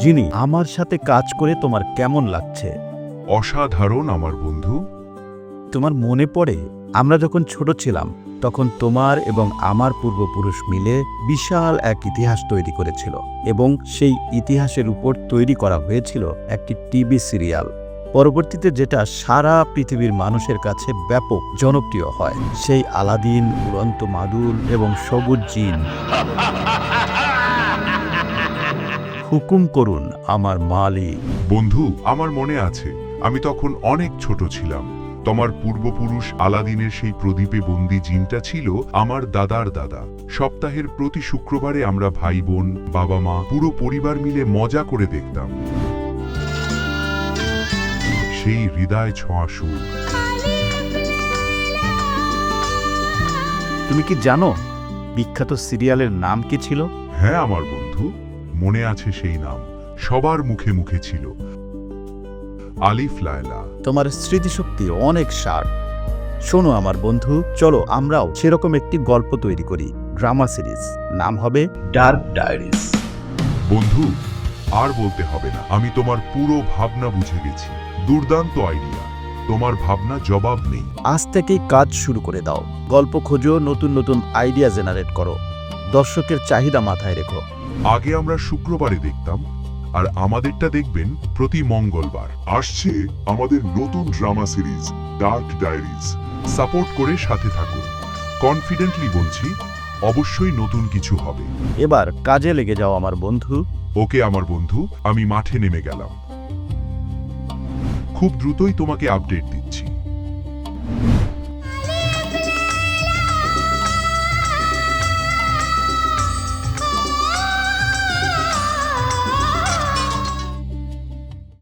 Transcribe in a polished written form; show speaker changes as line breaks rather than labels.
জিনি, আমার সাথে কাজ করে তোমার কেমন লাগছে?
অসাধারণ আমার বন্ধু।
তোমার মনে পড়ে আমরা যখন ছোট ছিলাম তখন তোমার এবং আমার পূর্বপুরুষ মিলে বিশাল এক ইতিহাস তৈরি করেছিল এবং সেই ইতিহাসের উপর তৈরি করা হয়েছিল একটি টিভি সিরিয়াল, পরবর্তীতে যেটা সারা পৃথিবীর মানুষের কাছে ব্যাপক জনপ্রিয় হয়, সেই আলাদিন, উড়ন্ত মাদুর এবং সবুজ জিন। হুকুম করুন আমার মালিক।
বন্ধু, আমার মনে আছে আমি তখন অনেক ছোট ছিলাম। তোমার পূর্বপুরুষ আলাদিনের সেই প্রদীপে বন্দি জিনটা ছিল আমার দাদার দাদা। সপ্তাহের প্রতি শুক্রবারে আমরা ভাই বোন, বাবা মা, পুরো পরিবার মিলে মজা করে দেখতাম। সেই হৃদয় ছোঁয়া সুর।
তুমি কি জানো বিখ্যাত সিরিয়ালের নাম কি ছিল?
হ্যাঁ আমার বন্ধু, মনে আছে সেই নাম, সবার মুখে মুখে ছিল, আলিফ লায়লা।
তোমার স্মৃতিশক্তি অনেক সার। শোনো আমার বন্ধু, চলো আমরাও সেরকম একটি গল্প তৈরি করি, ড্রামা সিরিজ, নাম হবে ডার্ক ডায়েরিজ।
বন্ধু, আর বলতে হবে না, আমি তোমার পুরো ভাবনা বুঝে গেছি। দুর্দান্ত আইডিয়া, তোমার ভাবনা জবাব নেই।
আজ থেকেই কাজ শুরু করে দাও। গল্প খোঁজো, নতুন নতুন আইডিয়া জেনারেট করো, দর্শকের চাহিদা মাথায় রেখো।
আগে আমরা শুক্রবারে দেখতাম, আর আমাদেরটা দেখবেন প্রতি মঙ্গলবার। আসছে আমাদের নতুন drama series dark diaries. Support করে সাথে থাকুন। কনফিডেন্টলি বলছি, অবশ্যই নতুন কিছু হবে।
এবার কাজে লেগে যাও আমার বন্ধু।
ওকে আমার বন্ধু, আমি মাঠে নেমে গেলাম। খুব দ্রুতই তোমাকে আপডেট দিচ্ছি।